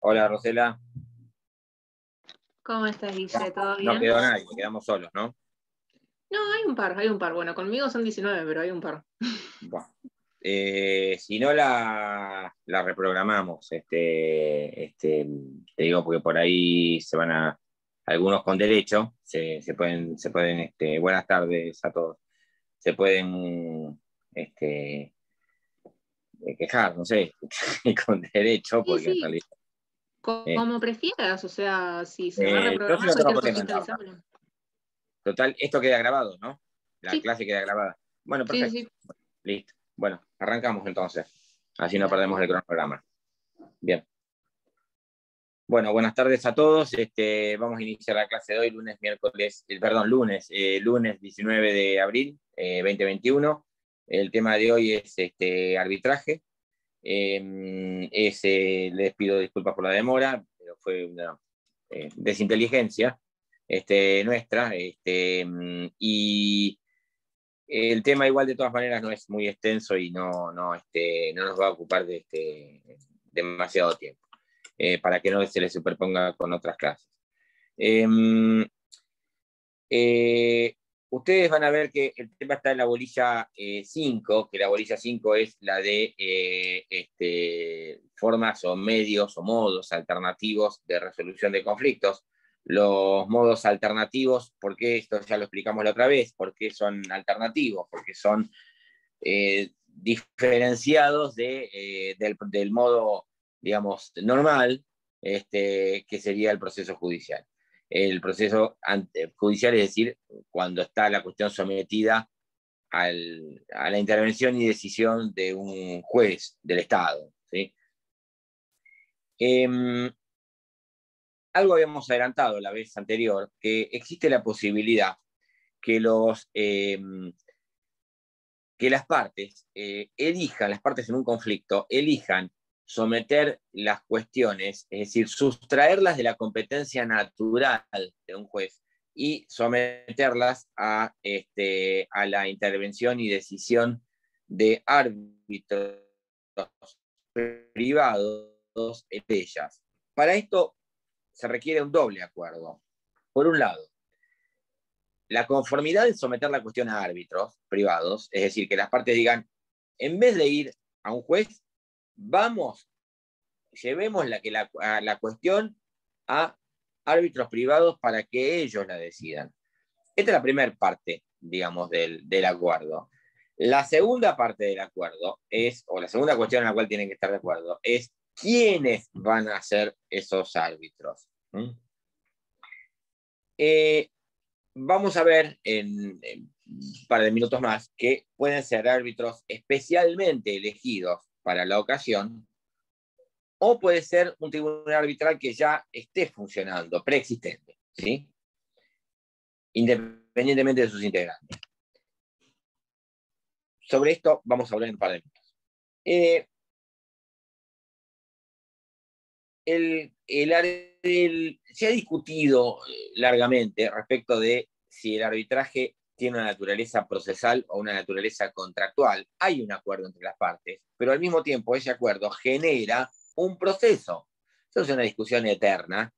Hola, Rosela. ¿Cómo estás, Guille? ¿Todo No bien? quedó nadie, quedamos solos, ¿no? No, hay un par, hay un par. Bueno, conmigo son 19, pero hay un par. Bueno. Si no la reprogramamos, te digo porque por ahí se van a, algunos con derecho, se pueden, buenas tardes a todos, se pueden quejar, no sé, con derecho, Sí, porque en sí, realidad. eh, como prefieras. O sea, si se va a yo sí reprogramar no tengo cualquier problema en cosita, darla. avísamelo. Total, esto queda grabado, ¿no? La Sí, clase queda grabada. Bueno, sí, perfecto. sí. Listo. Bueno, arrancamos entonces. Así no Dale. perdemos el cronograma. Bien. Bueno, buenas tardes a todos. Vamos a iniciar la clase de hoy, lunes 19 de abril 2021. El tema de hoy es arbitraje. Les pido disculpas por la demora, pero fue una desinteligencia nuestra. Y el tema igual de todas maneras no es muy extenso y no nos va a ocupar demasiado tiempo, para que no se le superponga con otras clases. Eh, eh, Ustedes van a ver que el tema está en la bolilla 5, que la bolilla 5 es la de formas o medios o modos alternativos de resolución de conflictos. Los modos alternativos, porque esto ya lo explicamos la otra vez, porque son alternativos, porque son diferenciados del modo, digamos, normal, que sería el proceso judicial. El proceso judicial, es decir, cuando está la cuestión sometida a la intervención y decisión de un juez del Estado. ¿Sí? Algo habíamos adelantado la vez anterior, que existe la posibilidad que las partes en un conflicto, elijan someter las cuestiones, es decir, sustraerlas de la competencia natural de un juez y someterlas a la intervención y decisión de árbitros privados entre ellas. Para esto se requiere un doble acuerdo. Por un lado, la conformidad en someter la cuestión a árbitros privados, es decir, que las partes digan, en vez de ir a un juez, llevemos la cuestión a árbitros privados para que ellos la decidan. Esta es la primera parte, digamos, del acuerdo. La segunda parte del acuerdo o la segunda cuestión en la cual tienen que estar de acuerdo, es quiénes van a ser esos árbitros. Vamos a ver en un par de minutos más que pueden ser árbitros especialmente elegidos para la ocasión, o puede ser un tribunal arbitral que ya esté funcionando, preexistente, ¿sí? Independientemente de sus integrantes. Sobre esto vamos a hablar en un par de minutos. Se ha discutido largamente respecto de si el arbitraje tiene una naturaleza procesal o una naturaleza contractual. Hay un acuerdo entre las partes, pero al mismo tiempo ese acuerdo genera un proceso. Eso es una discusión eterna,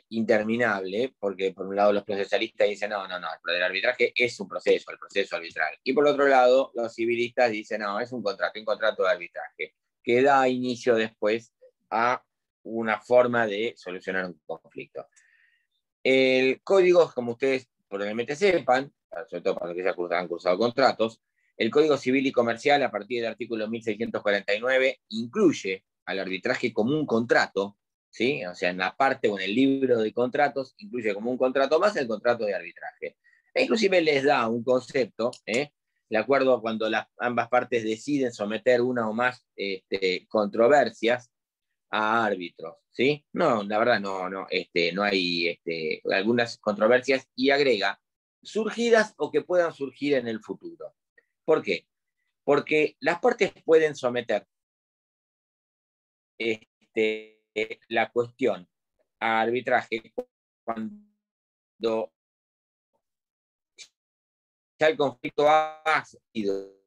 interminable, porque por un lado los procesalistas dicen, no, el arbitraje es un proceso, el proceso arbitral. Y por otro lado, los civilistas dicen, no, es un contrato de arbitraje, que da inicio después a una forma de solucionar un conflicto. El código, como ustedes probablemente sepan, sobre todo para los que ya han cursado contratos, el Código Civil y Comercial, a partir del artículo 1649, incluye al arbitraje como un contrato, ¿sí? O sea, en la parte o en el libro de contratos, incluye como un contrato más el contrato de arbitraje. E inclusive les da un concepto, de acuerdo a cuando ambas partes deciden someter una o más controversias a árbitros, ¿sí? No, la verdad no hay algunas controversias, y agrega surgidas o que puedan surgir en el futuro. ¿Por qué? Porque las partes pueden someter la cuestión a arbitraje cuando ya el conflicto ha sido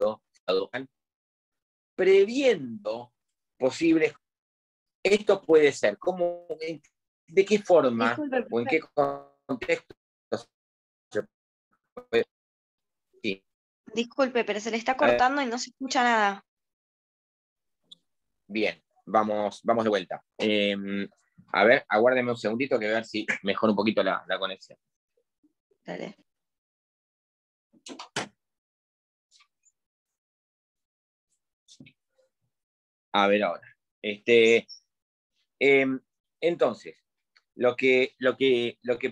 previendo posibles esto puede ser, ¿cómo, de qué forma Disculpe, o en qué contexto se puede? Sí. Disculpe, pero se le está A ver, cortando y no se escucha nada. bien, vamos de vuelta. A ver, aguárdeme un segundito que voy a ver si mejora un poquito la conexión. Dale. A ver ahora. Entonces, lo que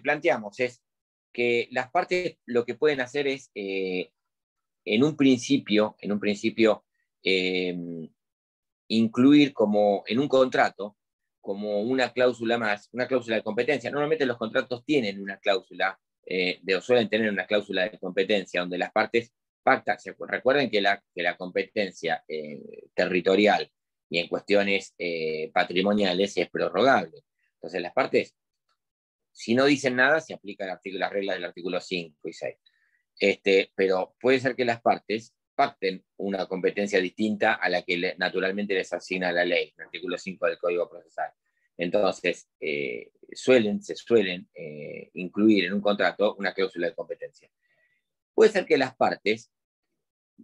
planteamos es que las partes lo que pueden hacer es, en un principio, incluir como en un contrato, como una cláusula más, una cláusula de competencia. Normalmente los contratos tienen una cláusula, o suelen tener una cláusula de competencia, donde las partes pactan. Recuerden que la competencia territorial y en cuestiones patrimoniales es prorrogable. Entonces las partes, si no dicen nada, se aplican las reglas del artículo 5 y 6. Pero puede ser que las partes pacten una competencia distinta a la que naturalmente les asigna la ley, el artículo 5 del Código Procesal. Entonces, se suelen incluir en un contrato una cláusula de competencia. Puede ser que las partes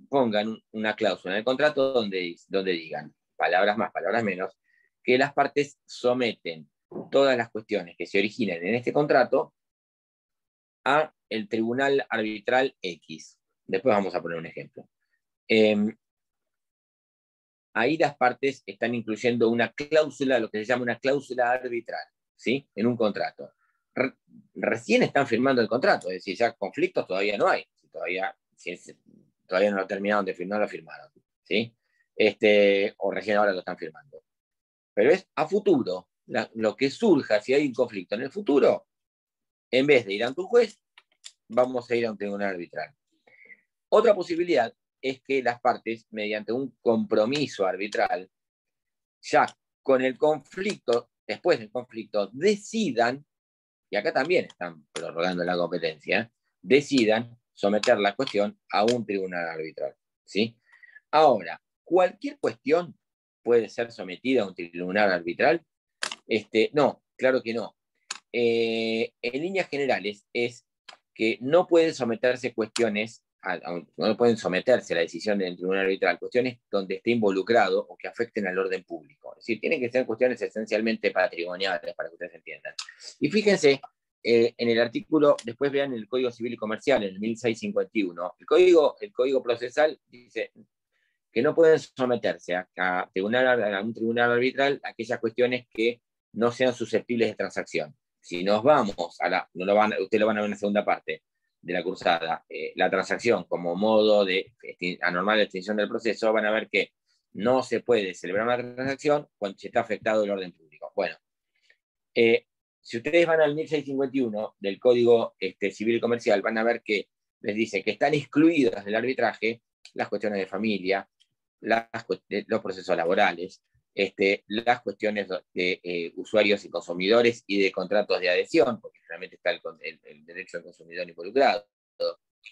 pongan una cláusula en el contrato donde digan, palabras más, palabras menos, que las partes someten todas las cuestiones que se originen en este contrato a el Tribunal Arbitral X. Después vamos a poner un ejemplo. Ahí las partes están incluyendo una cláusula, lo que se llama una cláusula arbitral, ¿sí? En un contrato. Recién están firmando el contrato, es decir, ya conflictos todavía no hay. Todavía no lo terminaron de firmar, lo firmaron, ¿sí? O recién ahora lo están firmando. Pero es a futuro. Lo que surja, si hay un conflicto en el futuro, en vez de ir ante un juez, vamos a ir a un tribunal arbitral. Otra posibilidad es que las partes, mediante un compromiso arbitral, ya con el conflicto, después del conflicto, decidan, y acá también están prorrogando la competencia, decidan someter la cuestión a un tribunal arbitral, ¿sí? Ahora, cualquier cuestión puede ser sometida a un tribunal arbitral. No, claro que no. En líneas generales es que no pueden someterse cuestiones, no pueden someterse a la decisión del tribunal arbitral, cuestiones donde esté involucrado o que afecten al orden público. Es decir, tienen que ser cuestiones esencialmente patrimoniales para que ustedes entiendan. Y fíjense, en el artículo, después vean el Código Civil y Comercial, en el 1651, el Código Procesal dice que no pueden someterse a un tribunal arbitral aquellas cuestiones que no sean susceptibles de transacción. Si nos vamos ustedes lo van a ver en la segunda parte de la cursada, la transacción como modo de anormal de extinción del proceso, van a ver que no se puede celebrar una transacción cuando se está afectado el orden público. Bueno, si ustedes van al 1651 del Código Civil y Comercial, van a ver que les dice que están excluidas del arbitraje las cuestiones de familia, los procesos laborales, las cuestiones de usuarios y consumidores y de contratos de adhesión, porque realmente está el derecho del consumidor involucrado,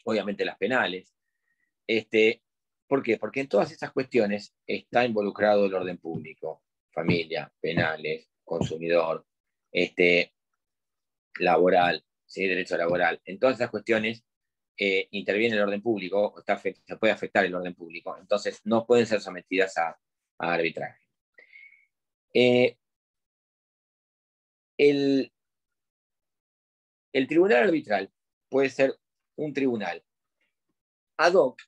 obviamente las penales. ¿Por qué? Porque en todas esas cuestiones está involucrado el orden público, familia, penales, consumidor, laboral, ¿sí? Derecho laboral. En todas esas cuestiones interviene el orden público, se puede afectar el orden público, entonces no pueden ser sometidas a arbitraje. El tribunal arbitral puede ser un tribunal ad hoc,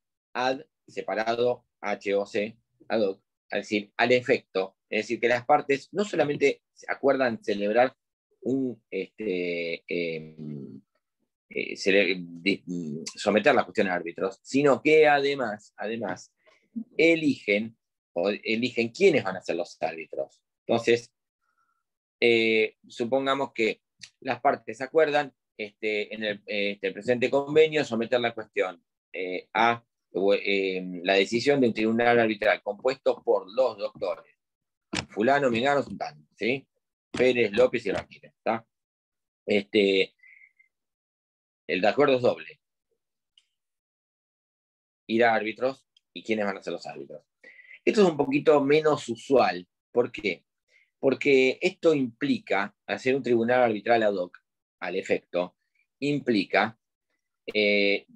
separado, HOC, ad hoc, es decir, al efecto, es decir, que las partes no solamente acuerdan celebrar someter la cuestión a árbitros, sino que además eligen quiénes van a ser los árbitros. Entonces, supongamos que las partes acuerdan en el presente convenio someter la cuestión a la decisión de un tribunal arbitral compuesto por los doctores fulano, mengano, sultano, ¿sí? Pérez, López y Ramírez, ¿está? El de acuerdo es doble. Ir a árbitros y quiénes van a ser los árbitros. Esto es un poquito menos usual. ¿Por qué? Porque esto implica, hacer un tribunal arbitral ad hoc, al efecto, implica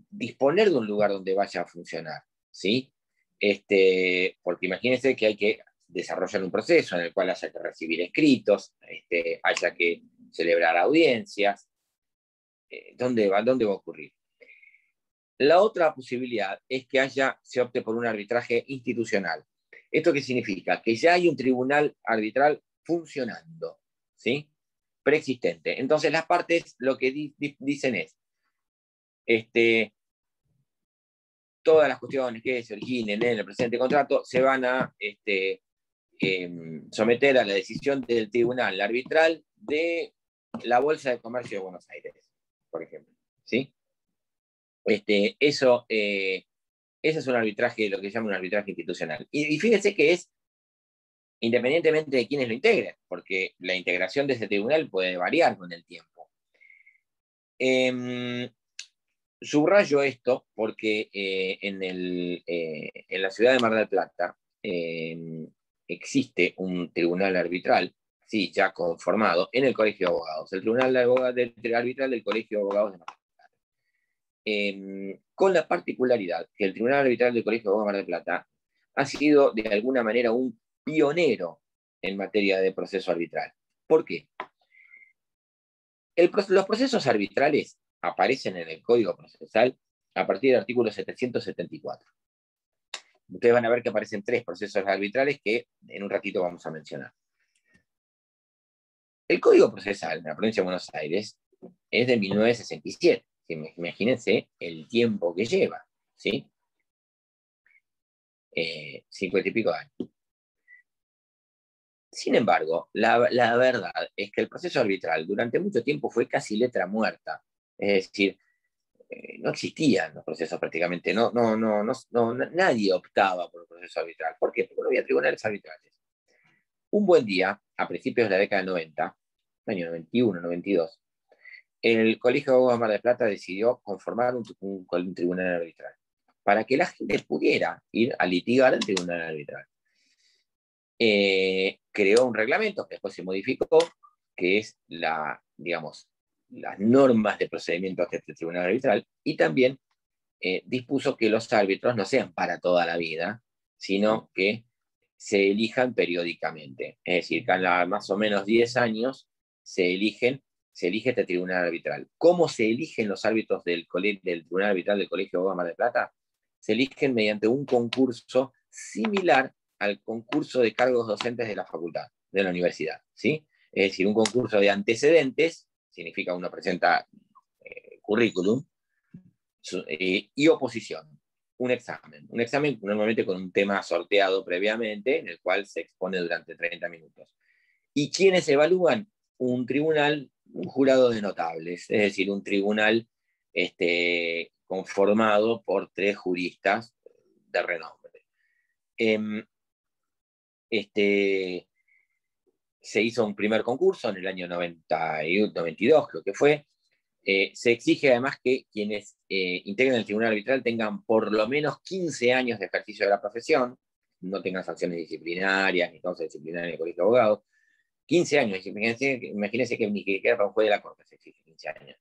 disponer de un lugar donde vaya a funcionar, ¿sí? Porque imagínense que hay que desarrollar un proceso en el cual haya que recibir escritos, haya que celebrar audiencias. ¿Dónde va a ocurrir? La otra posibilidad es que se opte por un arbitraje institucional. ¿Esto qué significa? Que ya hay un tribunal arbitral funcionando, ¿sí? Preexistente. Entonces las partes lo que dicen es, todas las cuestiones que se originen en el presente contrato se van a someter a la decisión del tribunal arbitral de la Bolsa de Comercio de Buenos Aires, por ejemplo, ¿sí? Eso es un arbitraje, lo que se llama un arbitraje institucional. Y fíjense que es independientemente de quiénes lo integren, porque la integración de ese tribunal puede variar con el tiempo. Subrayo esto porque en la ciudad de Mar del Plata existe un tribunal arbitral, sí, ya conformado, en el Colegio de Abogados, el tribunal arbitral del Colegio de Abogados de Mar del Plata. Con la particularidad que el tribunal arbitral del Colegio de Abogados de Mar del Plata ha sido de alguna manera un pionero en materia de proceso arbitral. ¿Por qué? Los procesos arbitrales aparecen en el Código Procesal a partir del artículo 774. Ustedes van a ver que aparecen 3 procesos arbitrales que en un ratito vamos a mencionar. El Código Procesal en la provincia de Buenos Aires es de 1967. Imagínense el tiempo que lleva, ¿sí? 50 y pico de años. Sin embargo, la verdad es que el proceso arbitral durante mucho tiempo fue casi letra muerta. Es decir, no existían los procesos prácticamente. Nadie optaba por el proceso arbitral. ¿Por qué? Porque no había tribunales arbitrales. Un buen día, a principios de la década del 90, año 91, 92, el Colegio de Abogados de Mar del Plata decidió conformar un tribunal arbitral para que la gente pudiera ir a litigar al tribunal arbitral. Creó un reglamento que después se modificó, que es digamos, las normas de procedimiento ante este tribunal arbitral, y también dispuso que los árbitros no sean para toda la vida, sino que se elijan periódicamente. Es decir, cada más o menos 10 años se elige este tribunal arbitral. ¿Cómo se eligen los árbitros del tribunal arbitral del Colegio de Abogados de Mar del Plata? Se eligen mediante un concurso similar al concurso de cargos docentes de la facultad, de la universidad, ¿sí? Es decir, un concurso de antecedentes, significa uno presenta currículum, y oposición, un examen normalmente con un tema sorteado previamente, en el cual se expone durante 30 minutos. ¿Y quiénes evalúan? Un tribunal, un jurado de notables, es decir, un tribunal conformado por 3 juristas de renombre. Se hizo un primer concurso en el año 92, creo que fue. Se exige además que quienes integren el tribunal arbitral tengan por lo menos 15 años de ejercicio de la profesión, no tengan sanciones disciplinarias, ni causa disciplinaria en el Colegio de Abogados. 15 años, imagínense que ni siquiera para un juez de la Corte se exige 15 años.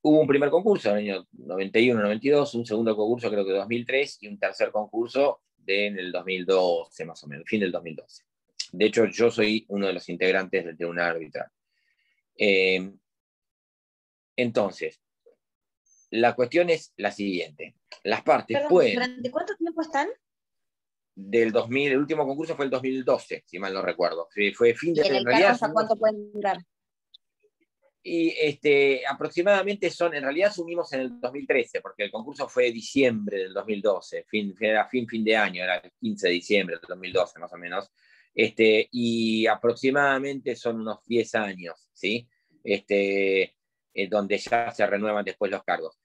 Hubo un primer concurso en el año 91, 92, un segundo concurso creo que 2003 y un tercer concurso en el 2012 más o menos, fin del 2012. De hecho, yo soy uno de los integrantes del tribunal arbitral. Entonces, la cuestión es la siguiente. Las partes pueden... ¿Durante cuánto tiempo están? Del 2000, el último concurso fue el 2012, si mal no recuerdo. Fue fin de... ¿Y en el cargo hasta cuánto pueden durar? Y aproximadamente en realidad asumimos en el 2013, porque el concurso fue diciembre del 2012, era fin de año, era el 15 de diciembre del 2012 más o menos, y aproximadamente son unos 10 años, ¿sí? Donde ya se renuevan después los cargos.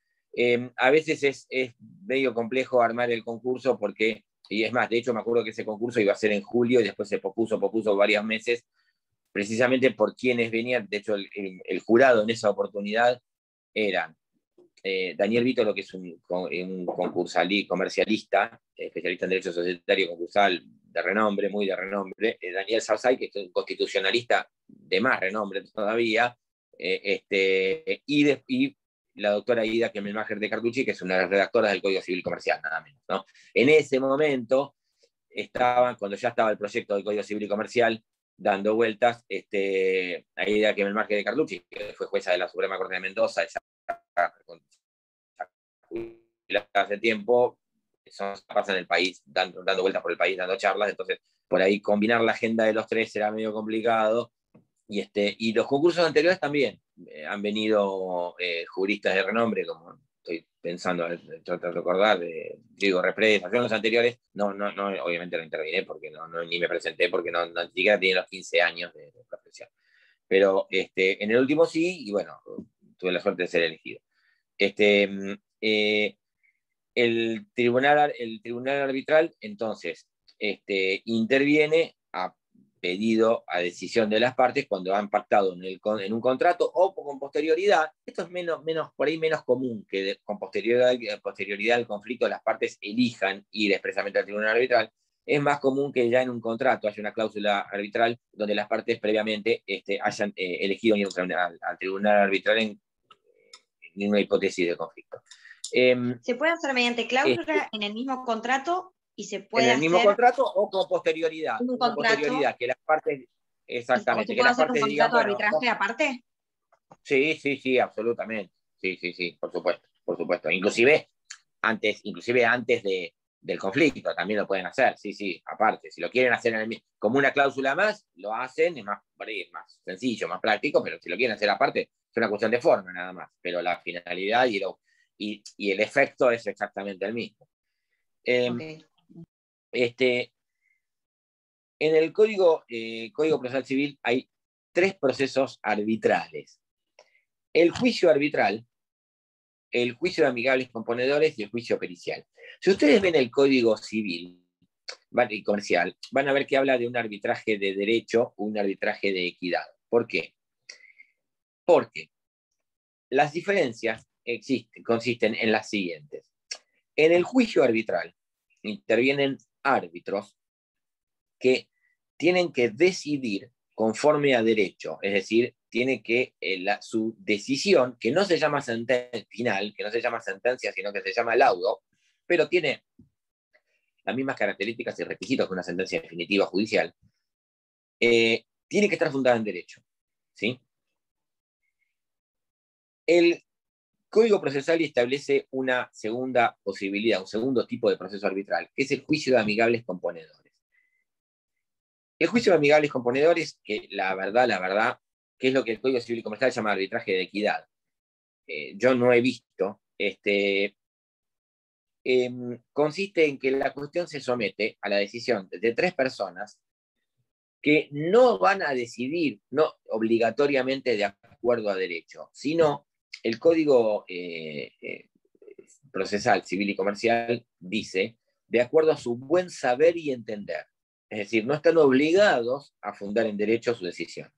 A veces es medio complejo armar el concurso porque, y es más, de hecho me acuerdo que ese concurso iba a ser en julio y después se pospuso varios meses, precisamente por quienes venían. De hecho el jurado en esa oportunidad eran Daniel Vítolo, que es un comercialista, especialista en derecho societario concursal de renombre, muy de renombre, Daniel Sarsay, que es un constitucionalista de más renombre todavía, y la doctora Ida Kemmelmacher de Carducci, que es una de las redactoras del Código Civil Comercial, nada menos, ¿no? En ese momento, cuando ya estaba el proyecto del Código Civil y Comercial dando vueltas, Ida Kemmelmacher de Carducci, que fue jueza de la Suprema Corte de Mendoza, hace tiempo, pasa en el país, dando vueltas por el país, dando charlas, entonces por ahí combinar la agenda de los tres era medio complicado, y los concursos anteriores también han venido juristas de renombre, como estoy pensando, tratar de recordar, Diego Represa. Yo en los anteriores no, obviamente no intervine porque ni me presenté porque no ni siquiera tenía los 15 años de profesión. Pero en el último sí, y bueno, tuve la suerte de ser elegido. El tribunal arbitral, entonces, interviene a pedido, a decisión de las partes cuando han pactado en un contrato o con posterioridad. Esto es por ahí menos común, que con posterioridad al conflicto las partes elijan ir expresamente al tribunal arbitral. Es más común que ya en un contrato haya una cláusula arbitral donde las partes previamente hayan elegido ir al tribunal arbitral en una hipótesis de conflicto. ¿Se puede hacer mediante cláusula en el mismo contrato y se puede en el mismo hacer contrato o con posterioridad? un Con contrato? posterioridad, que las partes, exactamente, ¿Se que puede las hacer un partes contrato digan, de bueno, arbitraje aparte? sí, absolutamente. Sí, por supuesto. Inclusive antes del conflicto también lo pueden hacer, sí, aparte. Si lo quieren hacer como una cláusula más, lo hacen, es más sencillo, más práctico, pero si lo quieren hacer aparte, es una cuestión de forma nada más. Pero la finalidad y el efecto es exactamente el mismo. Okay. En el Código Procesal Civil hay 3 procesos arbitrales: el juicio arbitral, el juicio de amigables componedores y el juicio pericial. Si ustedes ven el Código Civil y Comercial, van a ver que habla de un arbitraje de derecho o un arbitraje de equidad. ¿Por qué? Porque las diferencias consisten en las siguientes. En el juicio arbitral intervienen árbitros que tienen que decidir conforme a derecho, es decir, tiene que su decisión, que no se llama sentencia final, que no se llama sentencia, sino que se llama laudo, pero tiene las mismas características y requisitos que una sentencia definitiva judicial, tiene que estar fundada en derecho, ¿sí? El Código Procesal establece una segunda posibilidad, un segundo tipo de proceso arbitral, que es el juicio de amigables componedores. El juicio de amigables componedores, que la verdad, que es lo que el Código Civil y Comercial llama arbitraje de equidad. Yo no he visto, consiste en que la cuestión se somete a la decisión de 3 personas que no van a decidir, no obligatoriamente de acuerdo a derecho, sino el Código Procesal Civil y Comercial dice de acuerdo a su buen saber y entender. Es decir, no están obligados a fundar en derecho su decisión.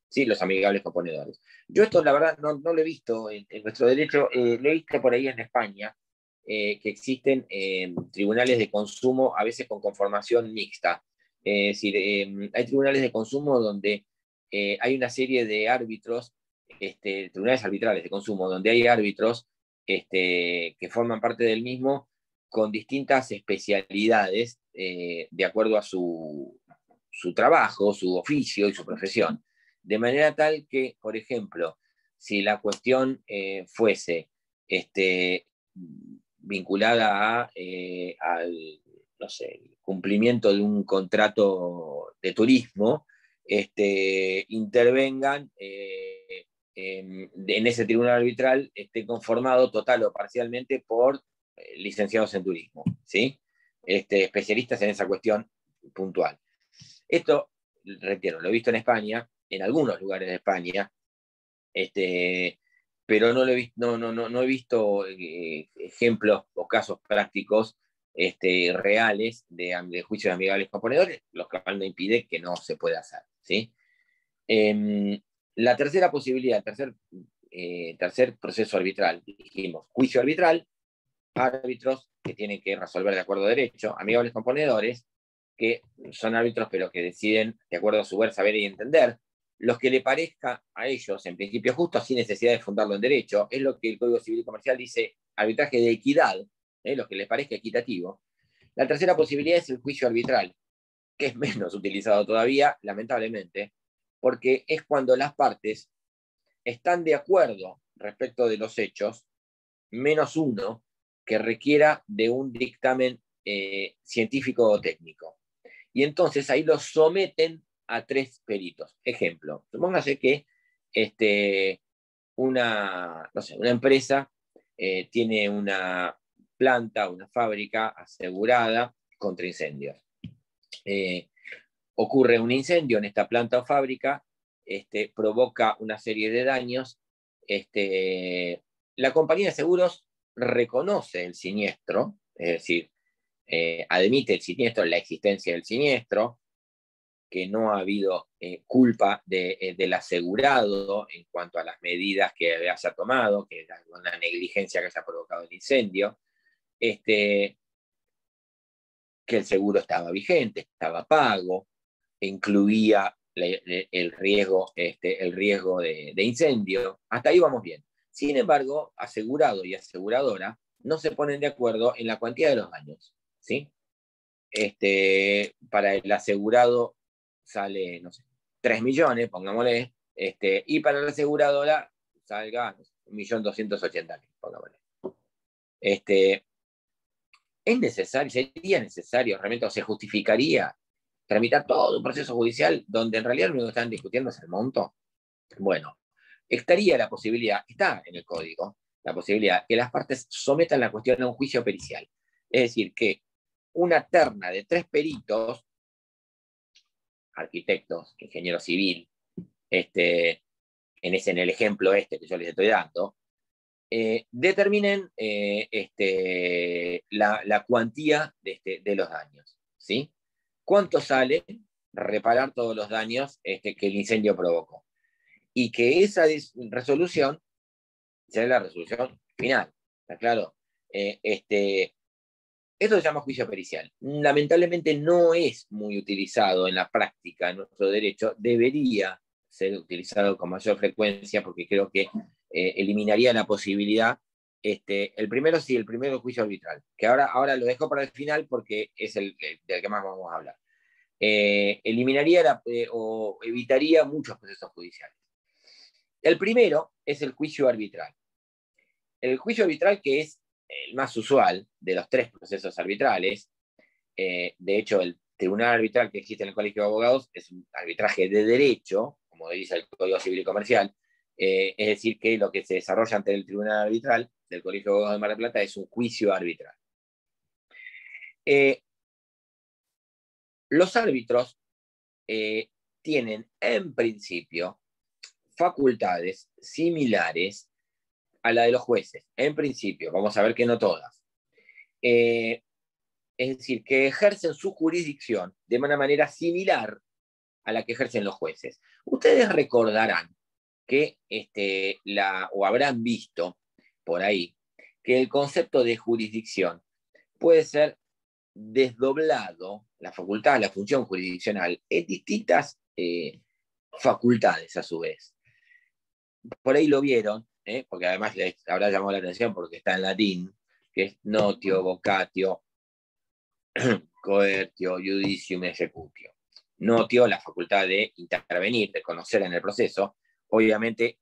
Sí, los amigables componedores. Yo esto, la verdad, no lo he visto en nuestro derecho. Lo he visto por ahí en España, que existen tribunales de consumo, a veces con conformación mixta. Es decir, hay tribunales de consumo donde hay una serie de árbitros, tribunales arbitrales de consumo, donde hay árbitros que forman parte del mismo con distintas especialidades de acuerdo a su trabajo, su oficio y su profesión. De manera tal que, por ejemplo, si la cuestión fuese vinculada al, no sé, cumplimiento de un contrato de turismo, intervengan en ese tribunal arbitral, esté conformado total o parcialmente por licenciados en turismo, ¿sí? Especialistas en esa cuestión puntual. Esto, reitero, lo he visto en España, en algunos lugares de España, pero no he visto ejemplos o casos prácticos reales de juicios amigables componedores, lo cual no impide que no se pueda hacer, ¿sí? La tercera posibilidad, el tercer tercer proceso arbitral. Dijimos, juicio arbitral, árbitros que tienen que resolver de acuerdo a derecho, amigables componedores, que son árbitros pero que deciden de acuerdo a su ver, saber y entender, los que le parezca a ellos, en principio justo, sin necesidad de fundarlo en derecho, es lo que el Código Civil y Comercial dice, arbitraje de equidad, lo que les parezca equitativo. La tercera posibilidad es el juicio arbitral, que es menos utilizado todavía, lamentablemente, porque es cuando las partes están de acuerdo respecto de los hechos, menos uno que requiera de un dictamen científico o técnico. Y entonces ahí los someten a 3 peritos. Ejemplo, supóngase que una empresa tiene una planta, una fábrica asegurada contra incendios. Ocurre un incendio en esta planta o fábrica, provoca una serie de daños. La compañía de seguros reconoce el siniestro, es decir, admite el siniestro, la existencia del siniestro, que no ha habido culpa del asegurado en cuanto a las medidas que haya tomado, que una negligencia que haya provocado el incendio, que el seguro estaba vigente, estaba pago, incluía el riesgo de incendio. Hasta ahí vamos bien. Sin embargo, asegurado y aseguradora no se ponen de acuerdo en la cuantía de los daños, ¿sí? Para el asegurado sale, no sé, 3 millones, pongámosle, y para la aseguradora salga 1.280.000, pongámosle. ¿Es necesario, sería necesario realmente, o se justificaría tramitar todo un proceso judicial donde en realidad lo único que están discutiendo es el monto? Bueno, estaría la posibilidad, está en el código, la posibilidad que las partes sometan la cuestión a un juicio pericial. Es decir, que una terna de 3 peritos, arquitectos, ingeniero civil, en el ejemplo que yo les estoy dando, determinen la cuantía de los daños, ¿sí? ¿Cuánto sale reparar todos los daños que el incendio provocó? Y que esa resolución sea la resolución final, ¿está claro? Esto se llama juicio pericial. Lamentablemente no es muy utilizado en la práctica en nuestro derecho. Debería ser utilizado con mayor frecuencia porque creo que eliminaría la posibilidad. El primero sí, el primero es juicio arbitral, que ahora lo dejo para el final porque es el del que más vamos a hablar. Eliminaría o evitaría muchos procesos judiciales. El primero es el juicio arbitral. El juicio arbitral, que es el más usual de los 3 procesos arbitrales, de hecho el tribunal arbitral que existe en el Colegio de Abogados es un arbitraje de derecho, como dice el Código Civil y Comercial, es decir, que lo que se desarrolla ante el tribunal arbitral del Colegio de Abogados de Mar del Plata es un juicio arbitral. Los árbitros tienen en principio facultades similares a la de los jueces, en principio, vamos a ver que no todas. Es decir, que ejercen su jurisdicción de una manera similar a la que ejercen los jueces. Ustedes recordarán que, o habrán visto por ahí, que el concepto de jurisdicción puede ser desdoblado, la facultad, la función jurisdiccional, en distintas facultades a su vez. Por ahí lo vieron, porque además les habrá llamado la atención porque está en latín, que es notio, vocatio, coertio, judicium, executio. Notio, la facultad de intervenir, de conocer en el proceso. Obviamente,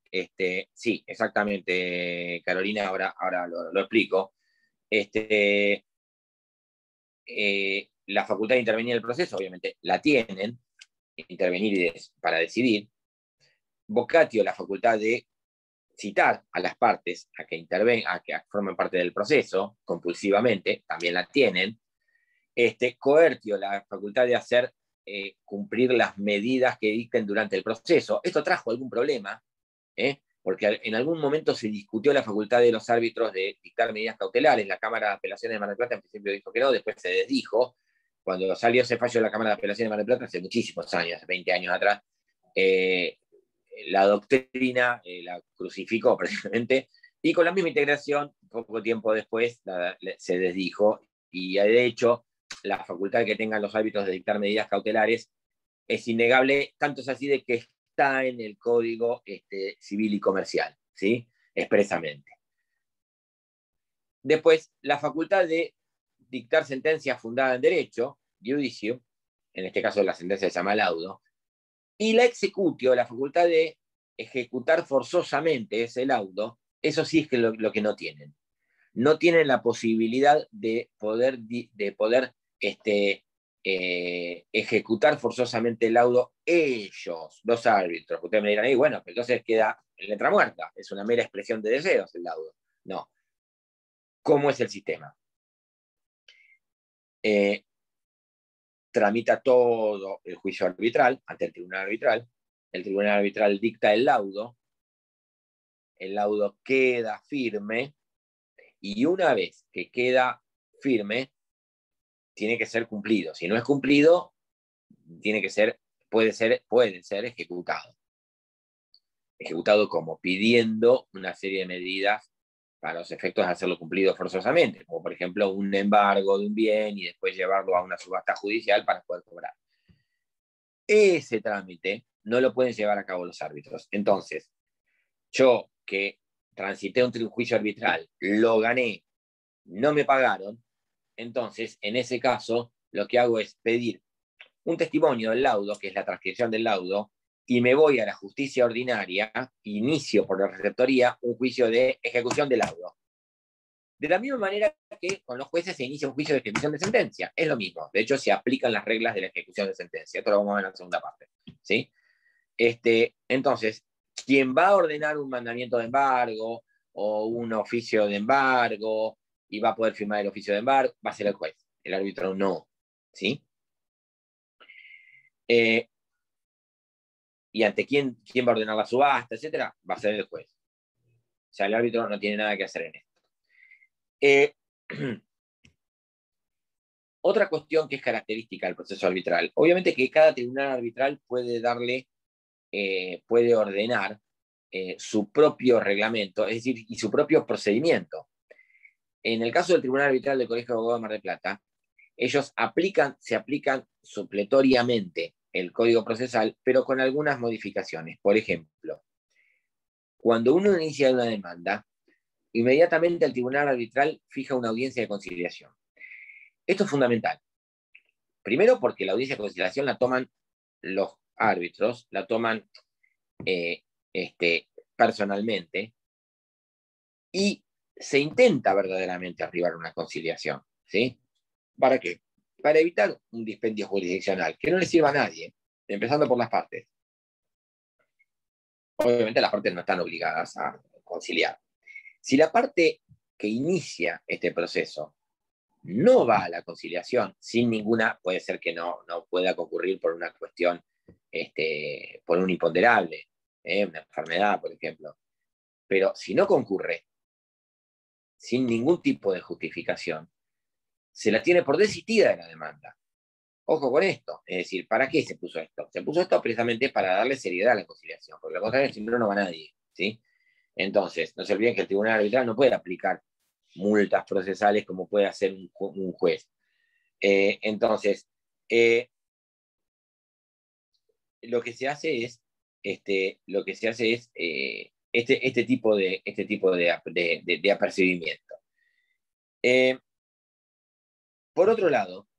sí, exactamente, Carolina, ahora lo explico. La facultad de intervenir en el proceso, obviamente, la tienen, intervenir para decidir. Vocatio, la facultad de citar a las partes a que intervengan, a que formen parte del proceso compulsivamente, también la tienen. Coertio, la facultad de hacer cumplir las medidas que dicten durante el proceso. Esto trajo algún problema, porque en algún momento se discutió la facultad de los árbitros de dictar medidas cautelares. La Cámara de Apelaciones de Mar del Plata en principio dijo que no, después se desdijo. Cuando salió ese fallo de la Cámara de Apelaciones de Mar del Plata, hace muchísimos años, 20 años atrás, la doctrina la crucificó precisamente, y con la misma integración, poco tiempo después, se desdijo, y de hecho, la facultad que tengan los árbitros de dictar medidas cautelares es innegable, tanto es así de que está en el Código Civil y Comercial, ¿sí? Expresamente. Después, la facultad de dictar sentencia fundada en derecho, judicio, en este caso la sentencia se llama laudo, y la executio, la facultad de ejecutar forzosamente ese laudo, eso sí es que lo que no tienen. No tienen la posibilidad de poder ejecutar forzosamente el laudo ellos, los árbitros. Ustedes me dirán, bueno, pero entonces queda en letra muerta, es una mera expresión de deseos el laudo. No. ¿Cómo es el sistema? Tramita todo el juicio arbitral ante el tribunal arbitral dicta el laudo queda firme, y una vez que queda firme, tiene que ser cumplido. Si no es cumplido, puede ser ejecutado. Ejecutado como pidiendo una serie de medidas para los efectos de hacerlo cumplido forzosamente, como por ejemplo un embargo de un bien y después llevarlo a una subasta judicial para poder cobrar. Ese trámite no lo pueden llevar a cabo los árbitros. Entonces, yo que transité un juicio arbitral, lo gané, no me pagaron, entonces en ese caso lo que hago es pedir un testimonio del laudo, que es la transcripción del laudo, y me voy a la justicia ordinaria, inicio por la receptoría un juicio de ejecución del laudo. De la misma manera que con los jueces se inicia un juicio de ejecución de sentencia, es lo mismo. De hecho, se aplican las reglas de la ejecución de sentencia. Esto lo vamos a ver en la segunda parte, ¿sí? Entonces, quien va a ordenar un mandamiento de embargo o un oficio de embargo y va a poder firmar el oficio de embargo, va a ser el juez. El árbitro no, ¿sí? Y ante quién va a ordenar la subasta, etcétera, va a ser el juez. O sea, el árbitro no tiene nada que hacer en esto. Otra cuestión que es característica del proceso arbitral, obviamente que cada tribunal arbitral puede ordenar su propio reglamento, es decir, y su propio procedimiento. En el caso del Tribunal Arbitral del Colegio de Abogados de Mar del Plata, ellos se aplican supletoriamente el Código Procesal, pero con algunas modificaciones. Por ejemplo, cuando uno inicia una demanda, inmediatamente el Tribunal Arbitral fija una audiencia de conciliación. Esto es fundamental. Primero porque la audiencia de conciliación la toman los árbitros, la toman personalmente, y se intenta verdaderamente arribar a una conciliación, ¿sí? ¿Para qué? Para evitar un dispendio jurisdiccional que no le sirva a nadie, empezando por las partes. Obviamente las partes no están obligadas a conciliar. Si la parte que inicia este proceso no va a la conciliación, sin ninguna, puede ser que no pueda concurrir por una cuestión, por un imponderable, una enfermedad, por ejemplo. Pero si no concurre, sin ningún tipo de justificación, se la tiene por desistida de la demanda. Ojo con esto, es decir, ¿para qué se puso esto? Se puso esto precisamente para darle seriedad a la conciliación, porque lo contrario, si no, no va nadie, ¿sí? Entonces, no se olviden que el tribunal arbitral no puede aplicar multas procesales como puede hacer un juez. Entonces, lo que se hace es este tipo de apercibimiento. Por otro lado,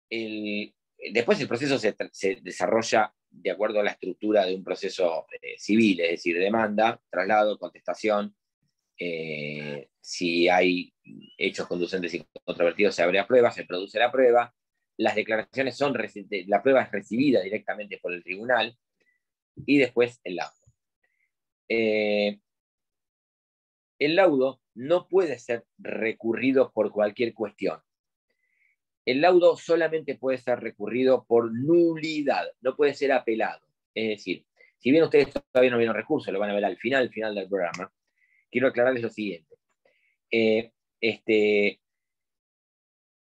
después el proceso se desarrolla de acuerdo a la estructura de un proceso civil, es decir, demanda, traslado, contestación. Si hay hechos conducentes y controvertidos, se abre prueba, se produce la prueba. Las declaraciones la prueba es recibida directamente por el tribunal y después el laudo. El laudo no puede ser recurrido por cualquier cuestión. El laudo solamente puede ser recurrido por nulidad, no puede ser apelado. Es decir, si bien ustedes todavía no vieron recurso, lo van a ver al final del programa, quiero aclararles lo siguiente.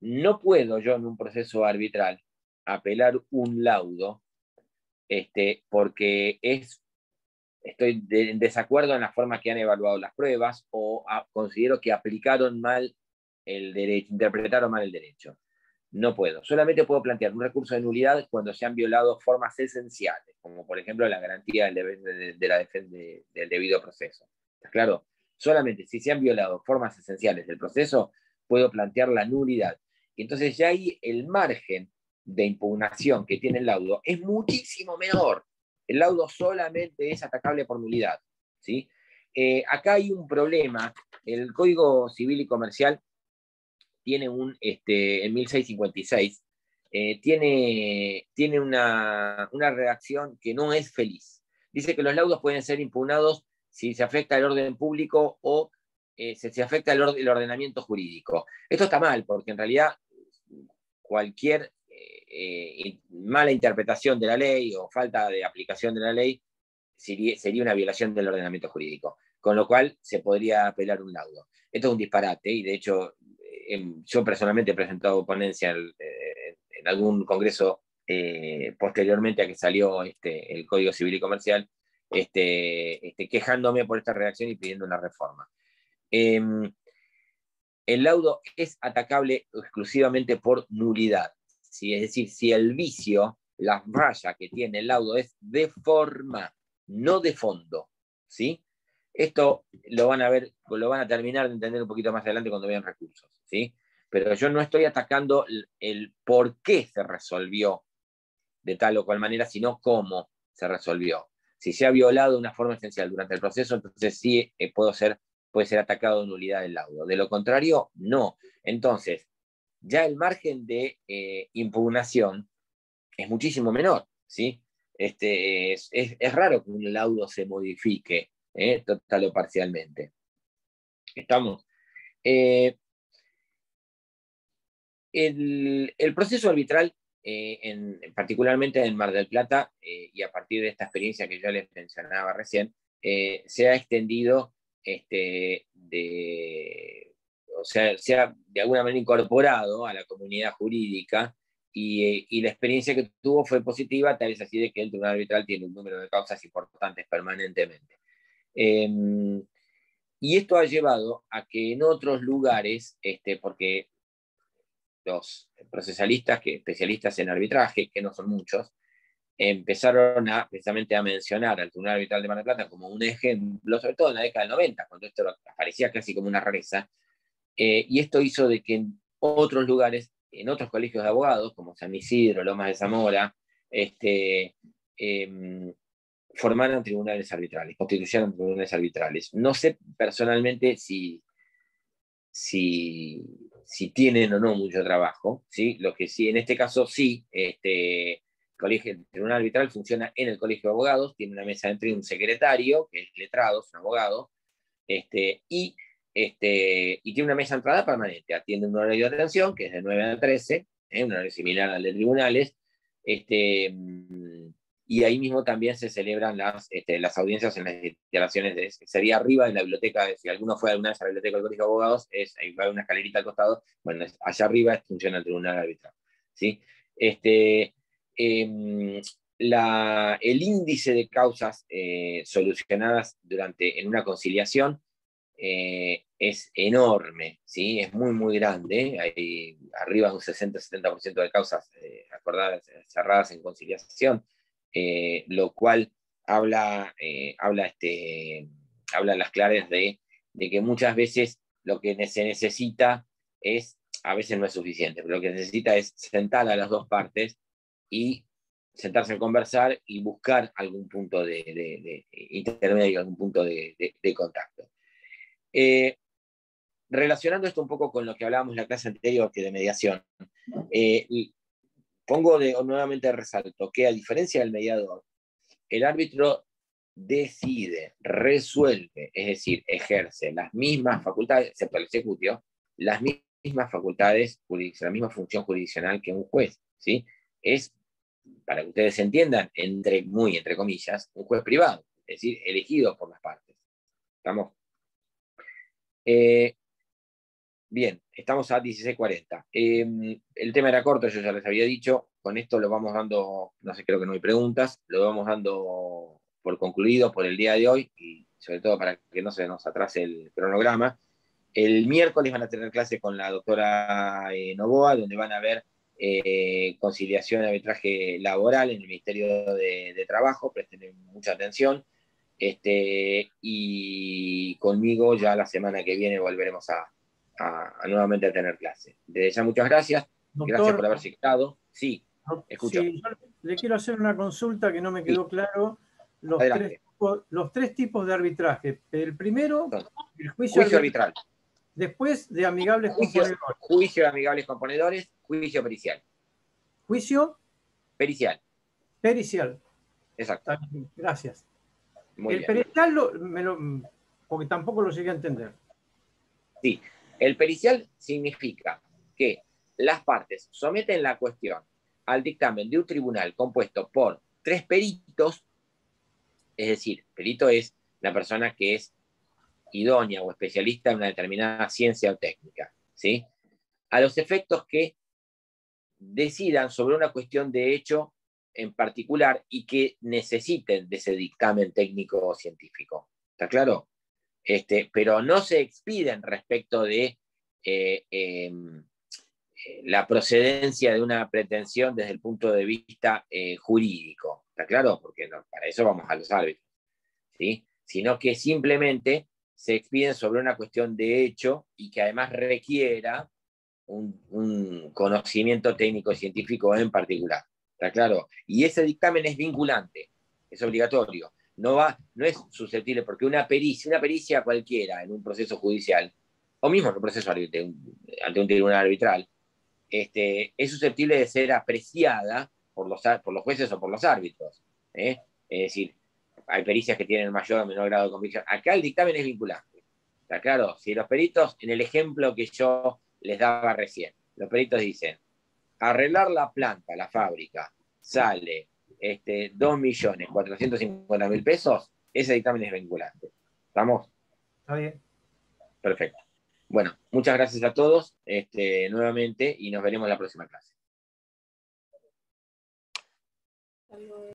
No puedo yo en un proceso arbitral apelar un laudo porque estoy en desacuerdo en la forma que han evaluado las pruebas o considero que aplicaron mal el derecho, interpretaron mal el derecho. No puedo. Solamente puedo plantear un recurso de nulidad cuando se han violado formas esenciales, como por ejemplo la garantía de la defensa del debido proceso. ¿Está claro? Solamente si se han violado formas esenciales del proceso, puedo plantear la nulidad. Y entonces ya ahí el margen de impugnación que tiene el laudo es muchísimo menor. El laudo solamente es atacable por nulidad, ¿sí? Acá hay un problema. El Código Civil y Comercial tiene en 1656, tiene una redacción que no es feliz. Dice que los laudos pueden ser impugnados si se afecta el orden público o si se afecta el ordenamiento jurídico. Esto está mal, porque en realidad cualquier mala interpretación de la ley o falta de aplicación de la ley sería una violación del ordenamiento jurídico, con lo cual se podría apelar un laudo. Esto es un disparate, y de hecho yo personalmente he presentado ponencia en algún congreso posteriormente a que salió el Código Civil y Comercial, quejándome por esta redacción y pidiendo una reforma. El laudo es atacable exclusivamente por nulidad, ¿sí? Es decir, si el vicio, la falla que tiene el laudo es de forma, no de fondo, ¿sí? Esto lo van a terminar de entender un poquito más adelante cuando vean recursos, ¿sí? Pero yo no estoy atacando el por qué se resolvió de tal o cual manera, sino cómo se resolvió. Si se ha violado una forma esencial durante el proceso, entonces sí puede ser atacado de nulidad del laudo. De lo contrario, no. Entonces, ya el margen de impugnación es muchísimo menor, ¿sí? Es raro que un laudo se modifique total o parcialmente. ¿Estamos? El proceso arbitral, particularmente en Mar del Plata, y a partir de esta experiencia que yo les mencionaba recién, se ha extendido, o sea, se ha de alguna manera incorporado a la comunidad jurídica, y la experiencia que tuvo fue positiva, tal vez así de que el tribunal arbitral tiene un número de causas importantes permanentemente. Y esto ha llevado a que en otros lugares, porque los procesalistas, especialistas en arbitraje, que no son muchos, empezaron precisamente a mencionar al Tribunal Arbitral de Mar del Plata como un ejemplo, sobre todo en la década del 90, cuando esto parecía casi como una rareza, y esto hizo de que en otros lugares, en otros colegios de abogados, como San Isidro, Lomas de Zamora, formaran tribunales arbitrales, constituyeran tribunales arbitrales. No sé personalmente si tienen o no mucho trabajo, ¿sí? Lo que sí, en este caso sí, el tribunal arbitral funciona en el colegio de abogados, tiene una mesa entre un secretario, que es letrado, es un abogado, y tiene una mesa de entrada permanente, atiende un horario de atención, que es de 9 a 13, un horario similar al de tribunales, y ahí mismo también se celebran las audiencias en las instalaciones sería arriba en la biblioteca, si alguno fue alguna vez a la biblioteca del Colegio de Abogados, ahí va una escalerita al costado, bueno, allá arriba funciona el tribunal arbitral, ¿sí? El índice de causas solucionadas en una conciliación es enorme, ¿sí? Es muy, muy grande. Hay arriba de un 60-70% de causas acordadas, cerradas en conciliación, lo cual habla a las claras de que muchas veces lo que se necesita a veces no es suficiente, pero lo que se necesita es sentar a las dos partes y sentarse a conversar y buscar algún punto de intermedio, algún punto de contacto. Relacionando esto un poco con lo que hablábamos en la clase anterior, que de mediación, nuevamente resalto que a diferencia del mediador, el árbitro decide, resuelve, es decir, ejerce las mismas facultades, excepto el ejecutio, las mismas facultades, la misma función jurisdiccional que un juez, ¿sí? Es, para que ustedes entiendan, entre comillas, un juez privado, es decir, elegido por las partes. ¿Estamos? Bien, estamos a 16:40. El tema era corto, yo ya les había dicho. Con esto lo vamos dando, no sé, creo que no hay preguntas, lo vamos dando por concluido por el día de hoy y sobre todo para que no se nos atrase el cronograma. El miércoles van a tener clase con la doctora Novoa, donde van a ver conciliación y arbitraje laboral en el Ministerio de Trabajo. Presten mucha atención. Y conmigo ya la semana que viene volveremos a nuevamente a tener clase. Desde ya muchas gracias. Doctor, Gracias por haberse quedado. Sí, escucho. Sí, yo le quiero hacer una consulta que no me quedó claro. Adelante. Los tres tipos de arbitraje. El primero, el Juicio arbitral. Después de amigables componedores. Juicio de amigables componedores, juicio pericial. Juicio Pericial. pericial. Exacto. Gracias. Muy el bien. pericial, porque tampoco lo llegué a entender. Sí, el pericial significa que las partes someten la cuestión al dictamen de un tribunal compuesto por 3 peritos, es decir, perito es la persona que es idónea o especialista en una determinada ciencia o técnica, ¿sí? A los efectos que decidan sobre una cuestión de hecho en particular y que necesiten de ese dictamen técnico o científico. ¿Está claro? Pero no se expiden respecto de la procedencia de una pretensión desde el punto de vista jurídico. ¿Está claro? Porque no, para eso vamos a los árbitros, ¿sí? Sino que simplemente se expiden sobre una cuestión de hecho y que además requiera un conocimiento técnico-científico en particular. ¿Está claro? Y ese dictamen es vinculante, es obligatorio. No es susceptible, porque una pericia cualquiera en un proceso judicial, o mismo en un proceso ante un tribunal arbitral, es susceptible de ser apreciada por los jueces o por los árbitros. Es decir, hay pericias que tienen mayor o menor grado de convicción. Acá el dictamen es vinculante. ¿Está claro? Si los peritos, en el ejemplo que yo les daba recién, los peritos dicen, arreglar la planta, la fábrica, sale 2.450.000 pesos, ese dictamen es vinculante. ¿Estamos? Está bien. Perfecto. Bueno, muchas gracias a todos nuevamente y nos veremos en la próxima clase.